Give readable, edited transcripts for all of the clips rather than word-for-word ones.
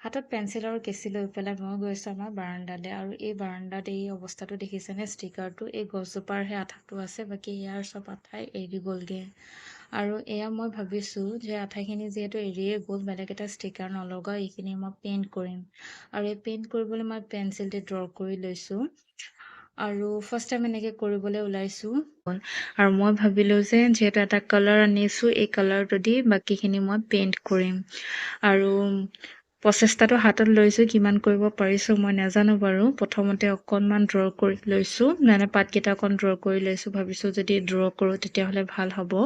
হাতত পেঞ্চিল আৰু কেঁচি লৈ পেলাই মই গৈছোঁ আমাৰ বাৰাণ্ডালৈ আৰু এই বাৰাণ্ডাত এই অৱস্থাটো দেখিছেনে ষ্টিকাৰটো এই গছজোপাৰহে আঠাটো আছে বাকী ইয়াৰ চব আঠাই এৰি গ'লগৈ আৰু এয়া মই ভাবিছোঁ যে আঠাখিনি যিহেতু এৰিয়ে গ'ল বেলেগ এটা ষ্টিকাৰ নলগাওঁ এইখিনি মই পেইণ্ট কৰিম আৰু এই পেইণ্ট কৰিবলৈ মই পেঞ্চিল দি ড্ৰ কৰি লৈছোঁ আৰু ফাৰ্ষ্ট টাইম এনেকৈ কৰিবলৈ ওলাইছোঁ আৰু মই ভাবিলোঁ যে যিহেতু এটা কালাৰ আনিছোঁ এই কালাৰটো দি বাকীখিনি মই পেইণ্ট কৰিম আৰু প্ৰচেষ্টাটো হাতত লৈছোঁ কিমান কৰিব পাৰিছোঁ মই নাজানো বাৰু প্ৰথমতে অকণমান ড্ৰ কৰি লৈছোঁ মানে পাতকেইটা অকণ ড্ৰ কৰি লৈছোঁ ভাবিছোঁ যদি ড্ৰ কৰোঁ তেতিয়াহ'লে ভাল হ'ব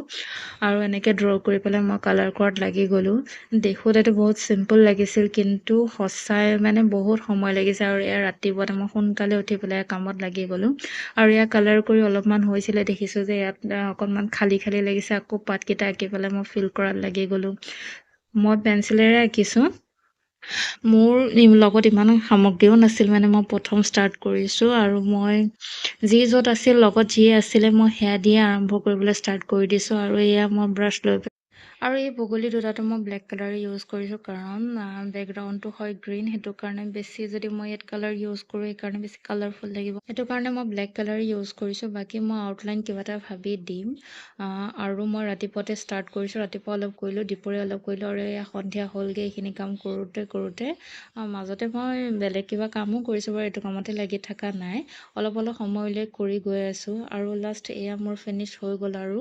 আৰু এনেকৈ ড্ৰ কৰি পেলাই মই কালাৰ কৰাত লাগি গ'লোঁ দেখোঁতেতো বহুত চিম্পল লাগিছিল কিন্তু সঁচাই মানে বহুত সময় লাগিছে আৰু এয়া ৰাতিপুৱাতে মই সোনকালে উঠি পেলাই কামত লাগি গ'লোঁ আৰু এয়া কালাৰ কৰি অলপমান হৈছিলে দেখিছোঁ যে ইয়াত অকণমান খালী খালী লাগিছে আকৌ পাতকেইটা আঁকি পেলাই মই ফিল কৰাত লাগি গ'লোঁ মই পেঞ্চিলেৰে আঁকিছোঁ মোৰ লগত ইমান সামগ্ৰীও নাছিল মানে মই প্ৰথম ষ্টাৰ্ট কৰিছোঁ আৰু মই য'ত আছিল লগত যিয়ে আছিলে মই সেয়া দিয়ে আৰম্ভ কৰিবলৈ ষ্টাৰ্ট কৰি দিছোঁ আৰু এয়া মই ব্ৰাছ লৈ আৰু এই বগলী দুটাটো মই ব্লেক কালাৰ ইউজ কৰিছোঁ কাৰণ বেকগ্ৰাউণ্ডটো হয় গ্ৰীণ সেইটো কাৰণে বেছি যদি মই ইয়াত কালাৰ ইউজ কৰোঁ সেইকাৰণে বেছি কালাৰফুল লাগিব সেইটো কাৰণে মই ব্লেক কালাৰ ইউজ কৰিছোঁ বাকী মই আউটলাইন কিবা এটা ভাবি দিম আৰু মই ৰাতিপুৱাতে ষ্টাৰ্ট কৰিছোঁ ৰাতিপুৱা অলপ কৰিলোঁ দুপৰীয়া অলপ কৰিলোঁ আৰু এয়া সন্ধিয়া হ'লগৈ এইখিনি কাম কৰোঁতে মাজতে মই বেলেগ কিবা কামো কৰিছোঁ বাৰু এইটো কামতে লাগি থকা নাই অলপ অলপ সময় উলিয়াই কৰি গৈ আছোঁ আৰু লাষ্ট এয়া মোৰ ফিনিছ হৈ গ'ল আৰু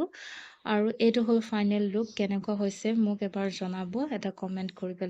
এইটো হ'ল ফাইনেল লুক কেনেকুৱা হৈছে মোক এবাৰ জনাব এটা কমেণ্ট কৰি পেলাই